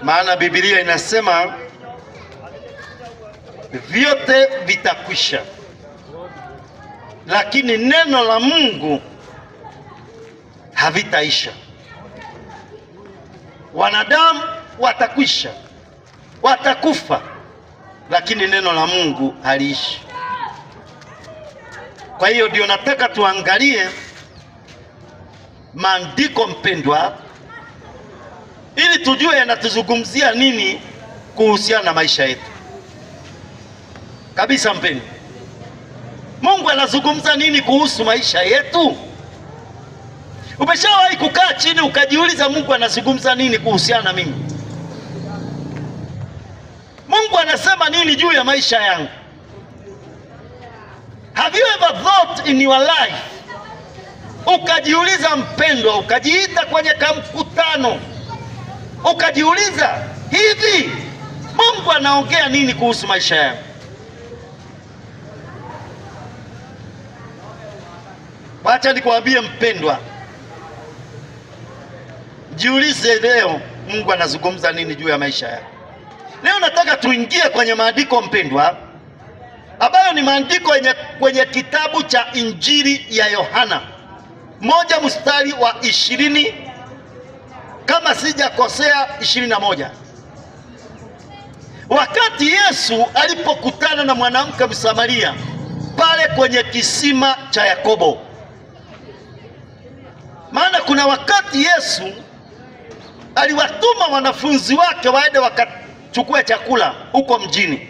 maana Biblia inasema vyote vitakwisha, lakini neno la Mungu havitaisha. Wanadamu watakwisha, watakufa, lakini neno la Mungu haliishi. Kwa hiyo ndio nataka tuangalie maandiko, mpendwa, ili tujue yanatuzungumzia nini kuhusiana na maisha yetu. Kabisa mpendwa, Mungu anazungumza nini kuhusu maisha yetu? Umeshawahi kukaa chini ukajiuliza Mungu anazungumza nini kuhusiana na mimi? Mungu anasema nini juu ya maisha yangu? Have you ever thought in your life, ukajiuliza mpendwa, ukajiita kwenye kamkutano ukajiuliza, hivi Mungu anaongea nini kuhusu maisha yangu? Wacha nikwambie mpendwa, jiulize leo, Mungu anazungumza nini juu ya maisha yako? Leo nataka tuingie kwenye maandiko mpendwa, ambayo ni maandiko kwenye kitabu cha Injili ya Yohana 1 mstari wa 20, kama sijakosea 21. Wakati Yesu alipokutana na mwanamke Msamaria pale kwenye kisima cha Yakobo. Maana kuna wakati Yesu aliwatuma wanafunzi wake waende wakachukue chakula huko mjini.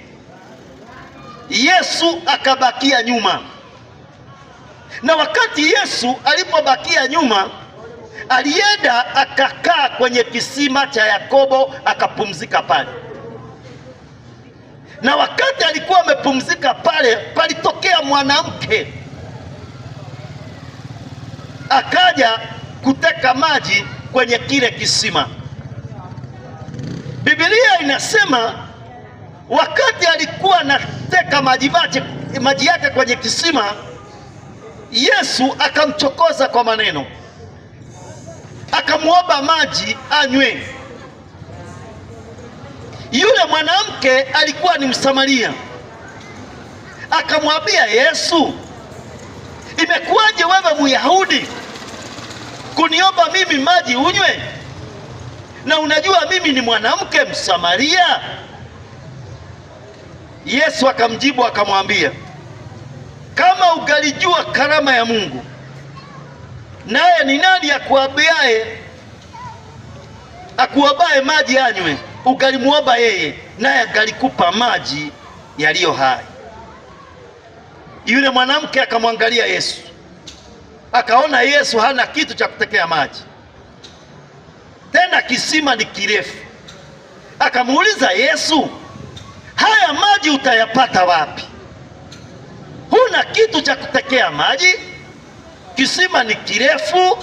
Yesu akabakia nyuma, na wakati Yesu alipobakia nyuma, alienda akakaa kwenye kisima cha Yakobo akapumzika pale. Na wakati alikuwa amepumzika pale, palitokea mwanamke akaja kuteka maji kwenye kile kisima. Biblia inasema wakati alikuwa anateka maji yake kwenye kisima, Yesu akamchokoza kwa maneno, akamwomba maji anywe. Yule mwanamke alikuwa ni Msamaria, akamwambia Yesu, imekuwaje wewe Myahudi kuniomba mimi maji unywe, na unajua mimi ni mwanamke Msamaria? Yesu akamjibu akamwambia, kama ungalijua karama ya Mungu, naye ni nani akuombaye maji anywe, ungalimuomba yeye, naye angalikupa maji yaliyo hai. Yule mwanamke akamwangalia Yesu, akaona Yesu hana kitu cha kutekea maji, tena kisima ni kirefu. Akamuuliza Yesu, haya maji utayapata wapi? Huna kitu cha kutekea maji, kisima ni kirefu,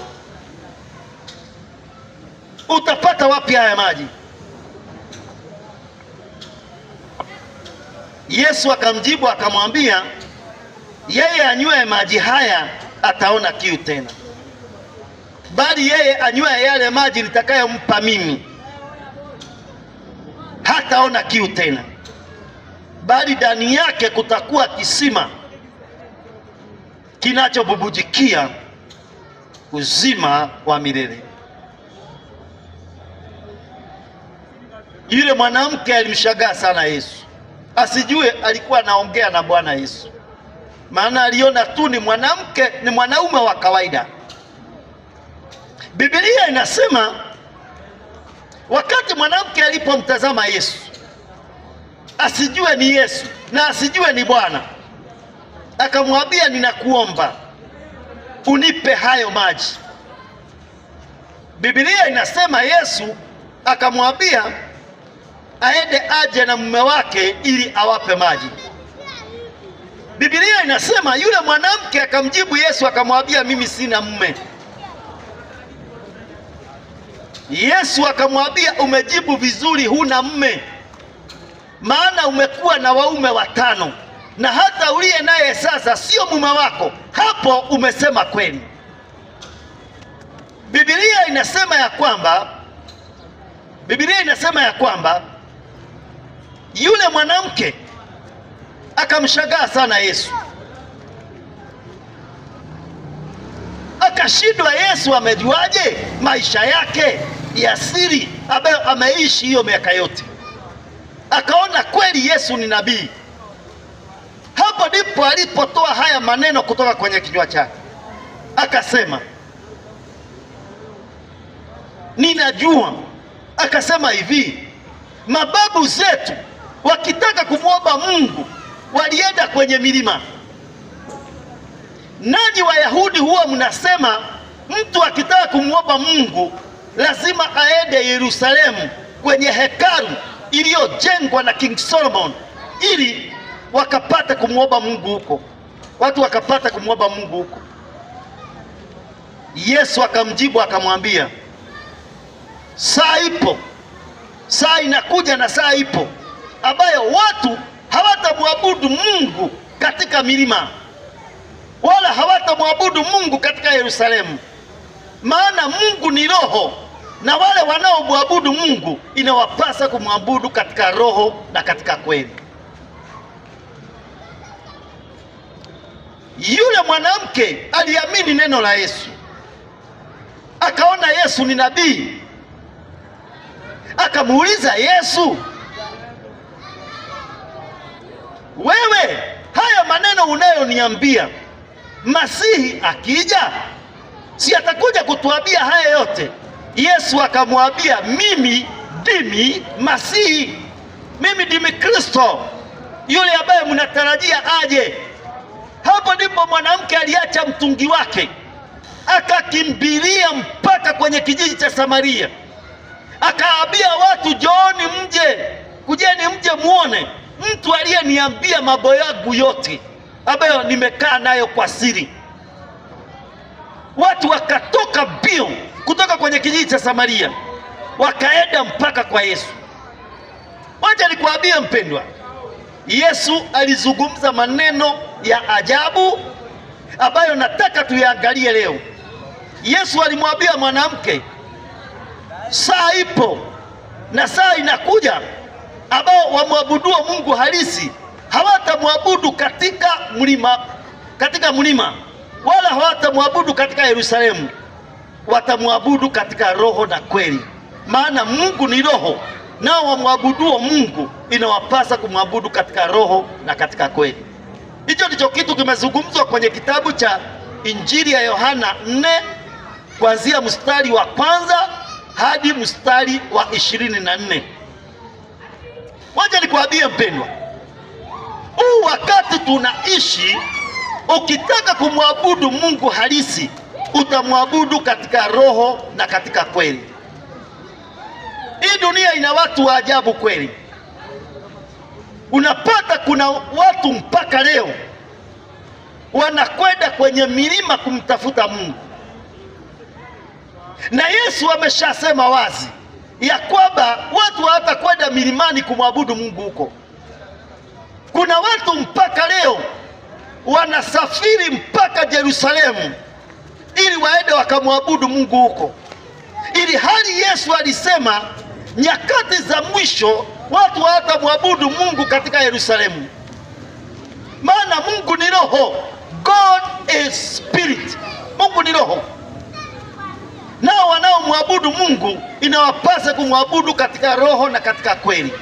utapata wapi haya maji? Yesu akamjibu akamwambia, yeye anywaye maji haya ataona kiu tena, bali yeye anywaye yale maji nitakayompa mimi hataona kiu tena, bali ndani yake kutakuwa kisima kinachobubujikia uzima wa milele. Yule mwanamke alimshangaa sana Yesu, asijue alikuwa anaongea na Bwana Yesu, maana aliona tu ni mwanamke, ni mwanaume wa kawaida. Biblia inasema wakati mwanamke alipomtazama Yesu, asijue ni Yesu na asijue ni Bwana, akamwambia, ninakuomba unipe hayo maji. Biblia inasema Yesu akamwambia aende aje na mume wake ili awape maji. Biblia inasema yule mwanamke akamjibu Yesu akamwambia, mimi sina mume. Yesu akamwambia, umejibu vizuri, huna mume, maana umekuwa na waume 5 na hata uliye naye sasa sio mume wako. Hapo umesema kweli. Biblia inasema ya kwamba Biblia inasema ya kwamba yule mwanamke akamshangaa sana Yesu, akashindwa Yesu amejuaje maisha yake ya siri ambayo ameishi hiyo miaka yote. Akaona kweli Yesu ni nabii. Hapo ndipo alipotoa haya maneno kutoka kwenye kinywa chake, akasema ninajua. Akasema hivi, mababu zetu wakitaka kumwomba Mungu walienda kwenye milima. Nanyi Wayahudi huwa mnasema mtu akitaka kumwomba Mungu lazima aende Yerusalemu kwenye hekalu iliyojengwa na King Solomon ili wakapata kumwomba Mungu huko, watu wakapata kumwomba Mungu huko. Yesu akamjibu akamwambia, saa ipo, saa inakuja na saa ipo ambayo watu hawatamwabudu Mungu katika milima wala hawatamwabudu Mungu katika Yerusalemu. Maana Mungu ni roho, na wale wanaomwabudu Mungu inawapasa kumwabudu katika roho na katika kweli. Yule mwanamke aliamini neno la Yesu, akaona Yesu ni nabii. Akamuuliza Yesu, wewe haya maneno unayoniambia, Masihi akija si atakuja kutuambia haya yote? Yesu akamwambia, mimi ndimi Masihi, mimi ndimi Kristo, yule ambaye mnatarajia aje. Hapo ndipo mwanamke aliacha mtungi wake, akakimbilia mpaka kwenye kijiji cha Samaria, akaambia watu, jooni mje, kujeni mje muone mtu aliyeniambia mambo yangu yote ambayo nimekaa nayo kwa siri. Watu wakatoka mbio kutoka kwenye kijiji cha Samaria, wakaenda mpaka kwa Yesu. Wacha nikuambie mpendwa, Yesu alizungumza maneno ya ajabu ambayo nataka tuyaangalie leo. Yesu alimwambia mwanamke, saa ipo na saa inakuja ambao wamwabuduo Mungu halisi hawatamwabudu katika mlima wala hawatamwabudu katika Yerusalemu, watamwabudu katika roho na kweli. Maana Mungu ni roho, nao wamwabuduo Mungu inawapasa kumwabudu katika roho na katika kweli. Hicho ndicho kitu kimezungumzwa kwenye kitabu cha Injili ya Yohana 4 kuanzia mstari wa 1 hadi mstari wa 24. Wacha nikuambie mpendwa, huu wakati tunaishi, ukitaka kumwabudu Mungu halisi utamwabudu katika roho na katika kweli. Hii dunia ina watu wa ajabu kweli. Unapata kuna watu mpaka leo wanakwenda kwenye milima kumtafuta Mungu, na Yesu ameshasema wazi ya kwamba watu hawatakwenda milimani kumwabudu Mungu huko. Kuna watu mpaka leo wanasafiri mpaka Yerusalemu ili waende wakamwabudu Mungu huko, ili hali Yesu alisema nyakati za mwisho watu hawatamwabudu Mungu katika Yerusalemu. Maana Mungu ni roho, God is spirit. Mungu ni roho, nao wanaomwabudu Mungu inawapasa kumwabudu katika roho na katika kweli.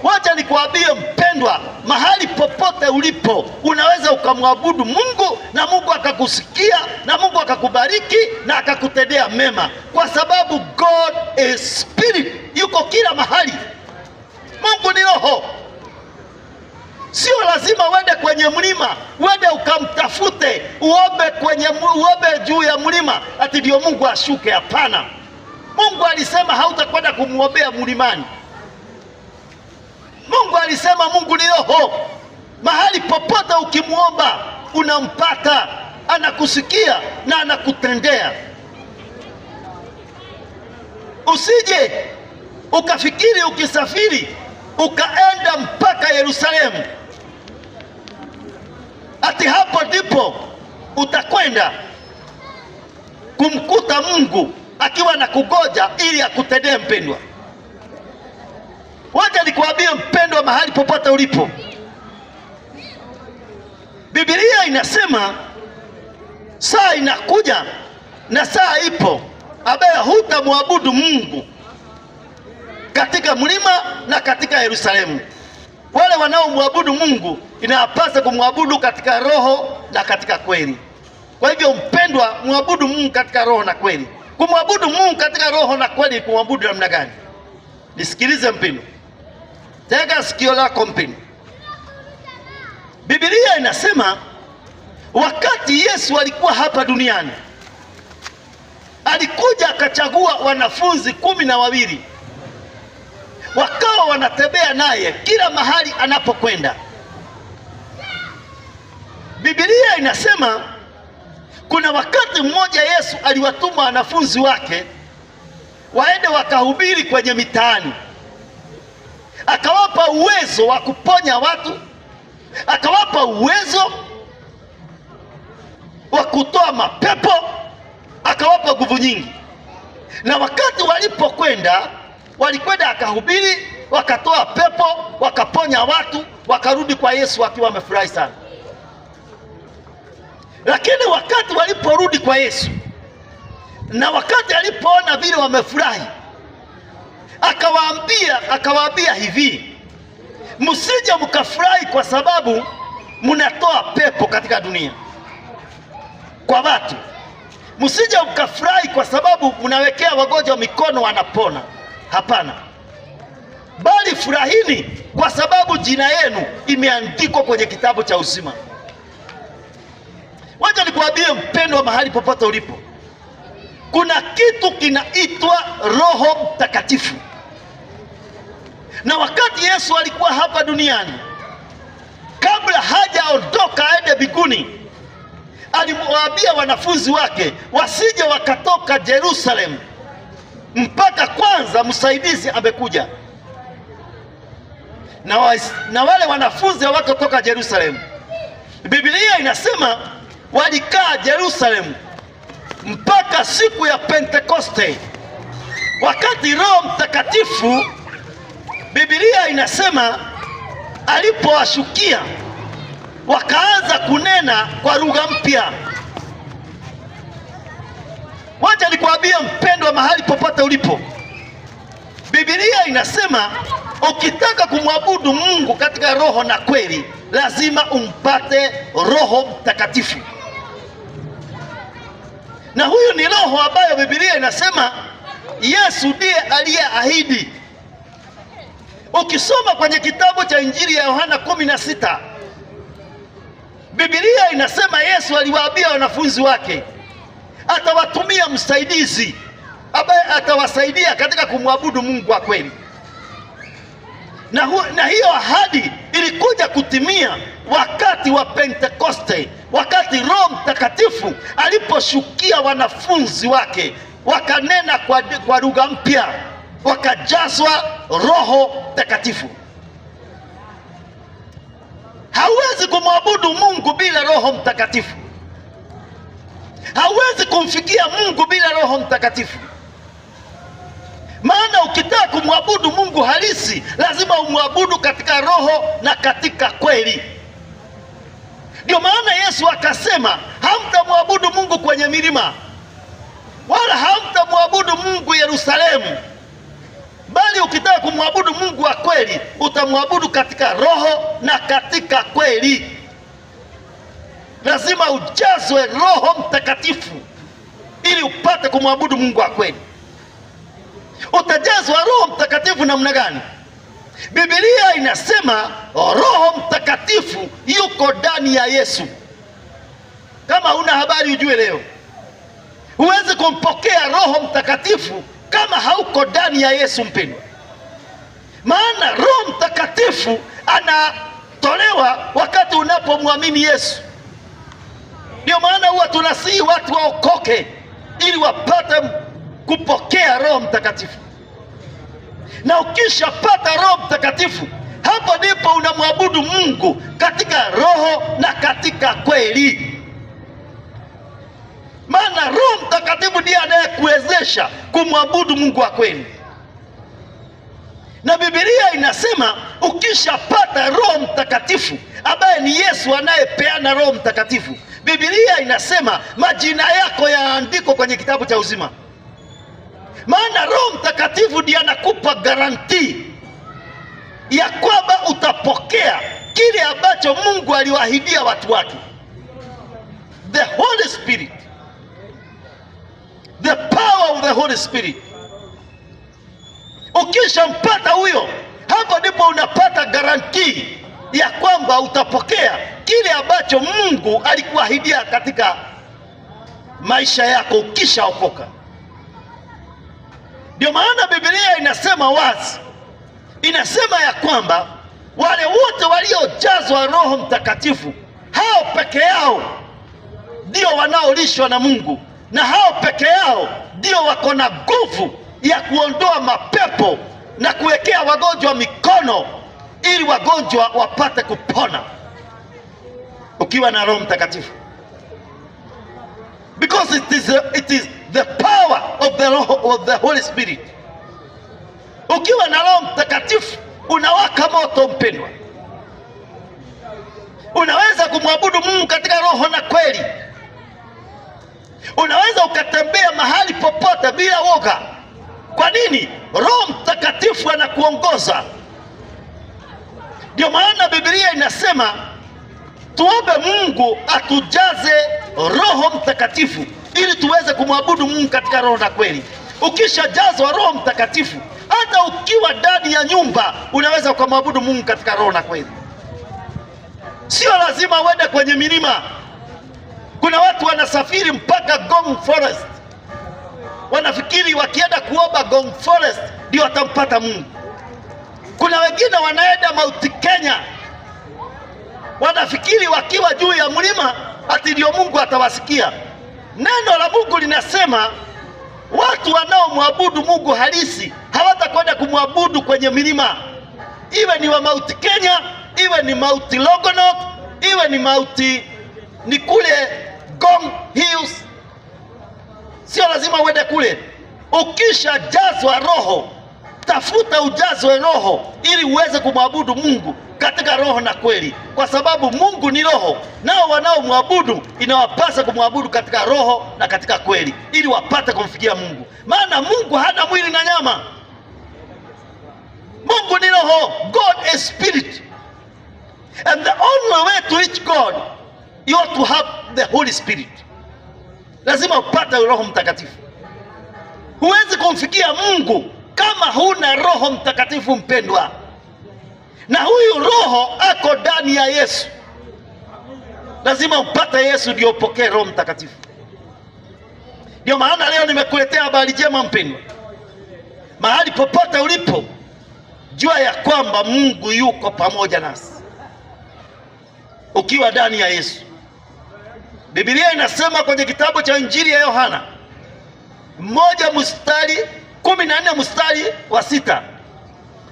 Wacha nikuambie mpendwa, mahali popote ulipo unaweza ukamwabudu Mungu na Mungu akakusikia na Mungu akakubariki na akakutendea mema, kwa sababu God is spirit, yuko kila mahali. Mungu ni roho. Sio lazima uende kwenye mlima, uende ukamtafute, uombe juu ya mlima ati ndio Mungu ashuke. Hapana. Mungu alisema hautakwenda kumuombea mlimani. Mungu alisema Mungu ni roho. Mahali popote ukimuomba unampata, anakusikia na anakutendea. Usije ukafikiri ukisafiri ukaenda mpaka Yerusalemu ati hapo ndipo utakwenda kumkuta Mungu akiwa na kugoja ili akutendee. Mpendwa, nikuambie mpendwa, mahali popote ulipo, Biblia inasema saa inakuja na saa ipo ambaye hutamwabudu Mungu katika mlima na katika Yerusalemu. Wale wanaomwabudu Mungu inawapasa kumwabudu katika roho na katika kweli. Kwa hivyo mpendwa, mwabudu Mungu katika roho na kweli. Kumwabudu Mungu katika roho na kweli, kumwabudu namna gani? Nisikilize mpendwa, tega sikio lako mpendwa. Biblia inasema wakati Yesu alikuwa hapa duniani, alikuja akachagua wanafunzi 12 wakawa wanatembea naye kila mahali anapokwenda. Biblia inasema kuna wakati mmoja Yesu aliwatuma wanafunzi wake waende wakahubiri kwenye mitaani, akawapa uwezo wa kuponya watu, akawapa uwezo wa kutoa mapepo, akawapa nguvu nyingi. Na wakati walikwenda akahubiri, wakatoa pepo, wakaponya watu, wakarudi kwa Yesu wakiwa wamefurahi sana. Lakini wakati waliporudi kwa Yesu na wakati alipoona vile wamefurahi, akawaambia hivi, msije mkafurahi kwa sababu mnatoa pepo katika dunia kwa watu. Msije mkafurahi kwa sababu mnawekea wagonjwa mikono wanapona. Hapana, bali furahini kwa sababu jina yenu imeandikwa kwenye kitabu cha uzima. Wacha nikuambie mpendwa, mahali popote ulipo, kuna kitu kinaitwa Roho Mtakatifu. Na wakati Yesu alikuwa hapa duniani, kabla hajaondoka aende mbinguni, aliwaambia wanafunzi wake wasije wakatoka Yerusalemu mpaka kwanza msaidizi amekuja. Na wale wanafunzi hawatotoka Yerusalemu. Biblia inasema walikaa Yerusalemu mpaka siku ya Pentekoste, wakati Roho Mtakatifu, Biblia inasema alipowashukia wakaanza kunena kwa lugha mpya. Wacha nikwambie mpendwa, mahali popote ulipo, Biblia inasema ukitaka kumwabudu Mungu katika roho na kweli, lazima umpate Roho Mtakatifu. Na huyu ni roho ambayo Biblia inasema Yesu ndiye aliyeahidi. Ukisoma kwenye kitabu cha Injili ya Yohana 16, Biblia inasema Yesu aliwaambia wanafunzi wake atawatumia msaidizi ambaye atawasaidia katika kumwabudu Mungu wa kweli. Na hiyo ahadi ilikuja kutimia wakati wa Pentekoste, wakati Roho Mtakatifu aliposhukia wanafunzi wake, wakanena kwa lugha mpya, wakajazwa Roho Mtakatifu. Hauwezi kumwabudu Mungu bila Roho Mtakatifu. Hauwezi kumfikia Mungu bila Roho Mtakatifu. Maana ukitaka kumwabudu Mungu halisi, lazima umwabudu katika roho na katika kweli. Ndio maana Yesu akasema hamtamwabudu Mungu kwenye milima, wala hamtamwabudu Mungu Yerusalemu, bali ukitaka kumwabudu Mungu wa kweli, utamwabudu katika roho na katika kweli. Lazima ujazwe Roho Mtakatifu ili upate kumwabudu Mungu wa kweli. Utajazwa Roho Mtakatifu namna gani? Biblia inasema Roho Mtakatifu yuko ndani ya Yesu. Kama huna habari ujue leo, huwezi kumpokea Roho Mtakatifu kama hauko ndani ya Yesu mpendwa. Maana Roho Mtakatifu anatolewa wakati unapomwamini Yesu. Ndio maana huwa tunasihi watu waokoke ili wapate kupokea Roho Mtakatifu. Na ukishapata Roho Mtakatifu, hapo ndipo unamwabudu Mungu katika roho na katika kweli. Maana Roho Mtakatifu ndiye anayekuwezesha kumwabudu Mungu wa kweli. Na Biblia inasema ukishapata Roho Mtakatifu ambaye ni Yesu anayepeana Roho Mtakatifu, Biblia inasema majina yako yaandikwa kwenye kitabu cha uzima. Maana Roho Mtakatifu ndiye anakupa garantii ya kwamba utapokea kile ambacho Mungu aliwaahidia watu wake. The Holy Spirit, the power of the Holy Spirit. Ukishampata huyo, hapo ndipo unapata garantii ya kwamba utapokea kile ambacho Mungu alikuahidia katika maisha yako ukishaokoka. Ndio maana Biblia inasema wazi, inasema ya kwamba wale wote waliojazwa Roho Mtakatifu, hao peke yao ndio wanaolishwa na Mungu, na hao peke yao ndio wako na nguvu ya kuondoa mapepo na kuwekea wagonjwa mikono ili wagonjwa wapate kupona. Ukiwa na Roho Mtakatifu, because it is the power of the Holy Spirit. Ukiwa na Roho Mtakatifu unawaka moto, mpendwa. Unaweza kumwabudu Mungu katika roho na kweli. Unaweza ukatembea mahali popote bila woga. Kwa nini? Roho Mtakatifu anakuongoza. Ndio maana Biblia inasema tuombe Mungu atujaze Roho Mtakatifu ili tuweze kumwabudu Mungu katika roho na kweli. Ukishajazwa Roho Mtakatifu, hata ukiwa ndani ya nyumba unaweza kumwabudu Mungu katika roho na kweli. Sio lazima uende kwenye milima. Kuna watu wanasafiri mpaka Ngong Forest, wanafikiri wakienda kuomba Ngong Forest ndio watampata Mungu. Kuna wengine wanaenda Mount Kenya, wanafikiri wakiwa juu ya mlima ati ndio Mungu atawasikia. Neno la Mungu linasema watu wanaomwabudu Mungu halisi hawatakwenda kumwabudu kwenye milima. Iwe ni wa Mount Kenya, iwe ni Mount Longonot, iwe ni kule Ngong Hills. Sio lazima uende kule. Ukishajazwa Roho, tafuta ujazwe Roho ili uweze kumwabudu Mungu katika roho na kweli, kwa sababu Mungu ni roho, nao wanaomwabudu inawapasa kumwabudu katika roho na katika kweli, ili wapate kumfikia Mungu. Maana Mungu hana mwili na nyama. Mungu ni roho. God is spirit, and the only way to reach God, you ought to have the Holy Spirit. Lazima upate Roho Mtakatifu. Huwezi kumfikia Mungu kama huna Roho Mtakatifu, mpendwa. Na huyu Roho ako ndani ya Yesu. Lazima upate Yesu ndio upokee Roho Mtakatifu. Ndio maana leo nimekuletea habari njema, mpendwa. Mahali popote ulipo, jua ya kwamba Mungu yuko pamoja nasi ukiwa ndani ya Yesu. Biblia inasema kwenye kitabu cha Injili ya Yohana 14 mstari wa 6,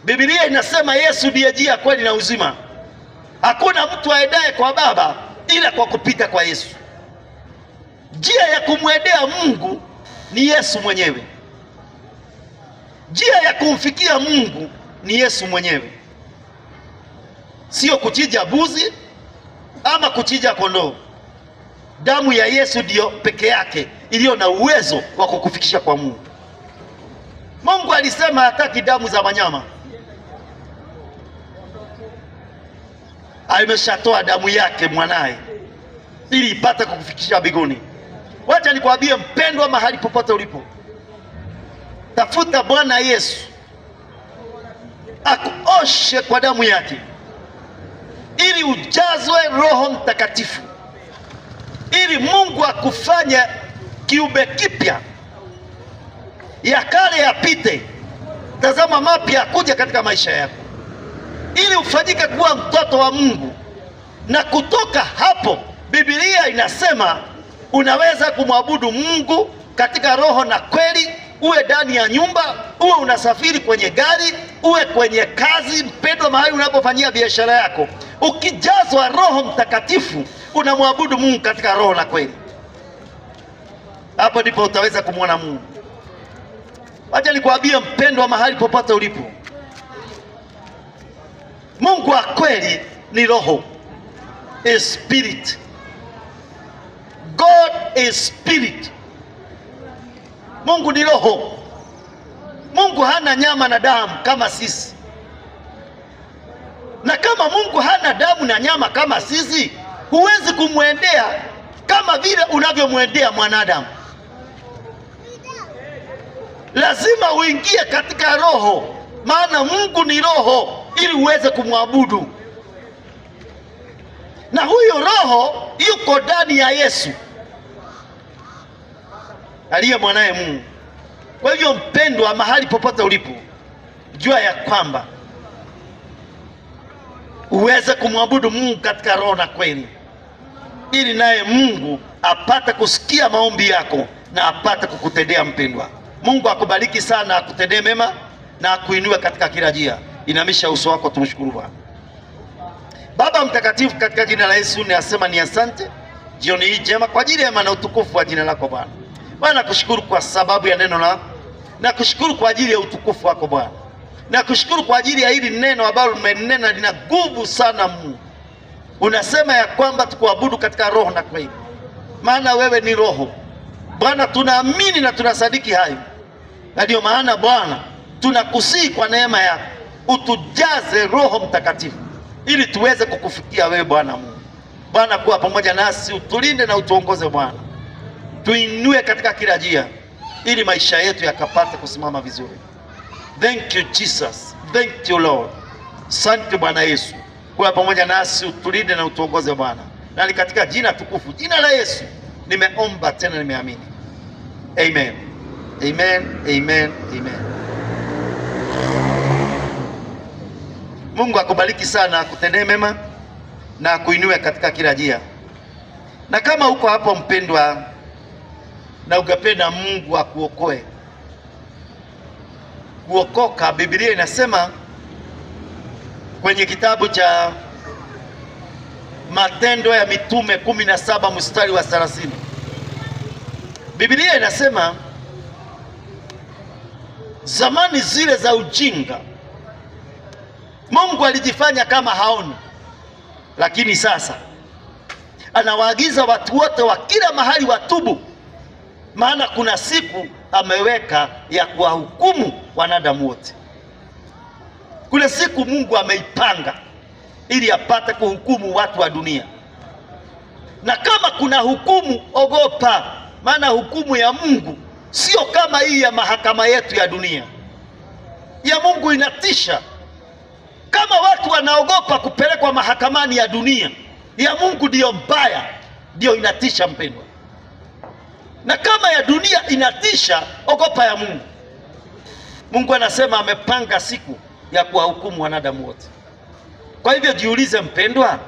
Biblia inasema Yesu ndiye njia, kweli na uzima. Hakuna mtu aendaye kwa Baba ila kwa kupita kwa Yesu. Njia ya kumwendea Mungu ni Yesu mwenyewe. Njia ya kumfikia Mungu ni Yesu mwenyewe, sio kuchinja mbuzi ama kuchinja kondoo. Damu ya Yesu ndio peke yake iliyo na uwezo wa kukufikisha kwa Mungu. Mungu alisema hataki damu za wanyama. Ameshatoa damu yake mwanae ili ipate kukufikisha mbinguni. Wacha nikwambie mpendwa, mahali popote ulipo, tafuta Bwana Yesu akuoshe kwa damu yake ili ujazwe Roho Mtakatifu, ili Mungu akufanye kiumbe kipya. Ya kale yapite, tazama mapya kuja katika maisha yako, ili ufanyike kuwa mtoto wa Mungu. Na kutoka hapo Biblia inasema unaweza kumwabudu Mungu katika roho na kweli, uwe ndani ya nyumba, uwe unasafiri kwenye gari, uwe kwenye kazi, mpendwa, mahali unapofanyia biashara yako. Ukijazwa Roho Mtakatifu unamwabudu Mungu katika roho na kweli. Hapo ndipo utaweza kumwona Mungu. Wacha nikwambie mpendwa, mahali popote ulipo, Mungu wa kweli ni roho, is spirit. God is spirit. Mungu ni roho. Mungu hana nyama na damu kama sisi, na kama Mungu hana damu na nyama kama sisi, huwezi kumwendea kama vile unavyomwendea mwanadamu. Lazima uingie katika roho, maana Mungu ni roho, ili uweze kumwabudu. Na huyo roho yuko ndani ya Yesu aliye mwanaye Mungu. Kwa hivyo mpendwa, mahali popote ulipo, jua ya kwamba uweze kumwabudu Mungu katika roho na kweli, ili naye Mungu apate kusikia maombi yako na apate kukutendea. Mpendwa, Mungu akubariki sana, akutendee mema na akuinue katika kila njia. Inamisha uso wako, tumshukuru Bwana. Baba mtakatifu, katika jina la Yesu ninasema ni asante jioni hii njema kwa ajili ya maana utukufu wa jina lako Bwana. Bwana, nakushukuru kwa sababu ya neno lako, nakushukuru kwa ajili ya utukufu wako Bwana, nakushukuru kwa ajili ya hili neno ambalo umenena, lina nguvu sana. Mungu unasema ya kwamba tukuabudu katika roho na kweli, maana wewe ni roho Bwana. Tunaamini na tunasadiki hayo, na ndio maana Bwana tunakusihi kwa neema yako utujaze Roho Mtakatifu ili tuweze kukufikia wewe Bwana Mungu. Bwana, kuwa pamoja nasi, utulinde na utuongoze Bwana, tuinue katika kila njia ili maisha yetu yakapate kusimama vizuri. Thank you Jesus, thank you Lord. Asante Bwana Yesu, kuwa pamoja nasi, utulinde na utuongoze Bwana, na ni katika jina tukufu, jina la Yesu nimeomba tena nimeamini. Amen. Amen. Amen. Amen. Mungu akubariki sana, akutendee mema na akuinue katika kila njia. Na kama uko hapo mpendwa, na ungependa Mungu akuokoe, kuokoka, Biblia inasema kwenye kitabu cha Matendo ya Mitume 17 mstari wa 30. Biblia inasema zamani zile za ujinga Mungu alijifanya kama haoni, lakini sasa anawaagiza watu wote wa kila mahali watubu, maana kuna siku ameweka ya kuwahukumu wanadamu wote. Kuna siku Mungu ameipanga ili apate kuhukumu watu wa dunia. Na kama kuna hukumu, ogopa, maana hukumu ya Mungu sio kama hii ya mahakama yetu ya dunia. Ya Mungu inatisha. Kama watu wanaogopa kupelekwa mahakamani ya dunia, ya Mungu ndiyo mbaya, ndiyo inatisha mpendwa. Na kama ya dunia inatisha, ogopa ya Mungu. Mungu anasema amepanga siku ya kuwahukumu wanadamu wote. Kwa hivyo jiulize mpendwa,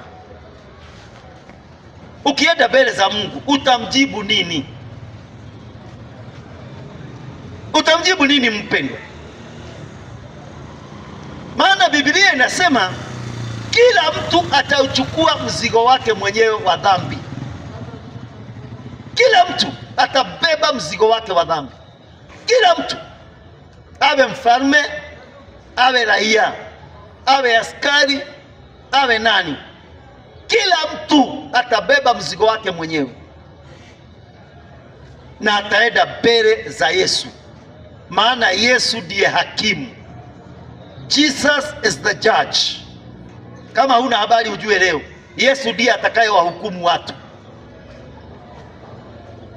ukienda mbele za Mungu utamjibu nini? Utamjibu nini mpendwa? Maana Biblia inasema kila mtu atauchukua mzigo wake mwenyewe wa dhambi. Kila mtu atabeba mzigo wake wa dhambi. Kila mtu, awe mfalme, awe raia, awe askari, awe nani, kila mtu atabeba mzigo wake mwenyewe na ataenda mbele za Yesu, maana Yesu ndiye hakimu. Jesus is the judge. Kama huna habari ujue leo, Yesu ndiye atakaye wahukumu watu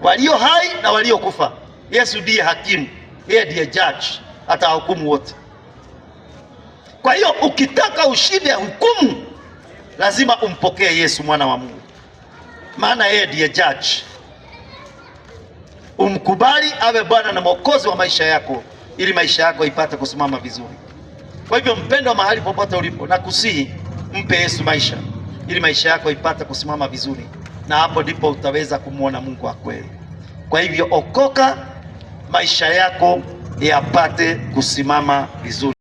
walio hai na walio kufa. Yesu ndiye hakimu, yeye ndiye judge, atawahukumu wote. Kwa hiyo ukitaka ushinde hukumu, lazima umpokee Yesu mwana wa Mungu, maana yeye ndiye judge. Umkubali awe Bwana na Mwokozi wa maisha yako, ili maisha yako ipate kusimama vizuri. Kwa hivyo mpendwa, mahali popote ulipo, nakusihi mpe Yesu maisha, ili maisha yako ipate kusimama vizuri, na hapo ndipo utaweza kumwona Mungu wa kweli. Kwa hivyo okoka, maisha yako yapate kusimama vizuri.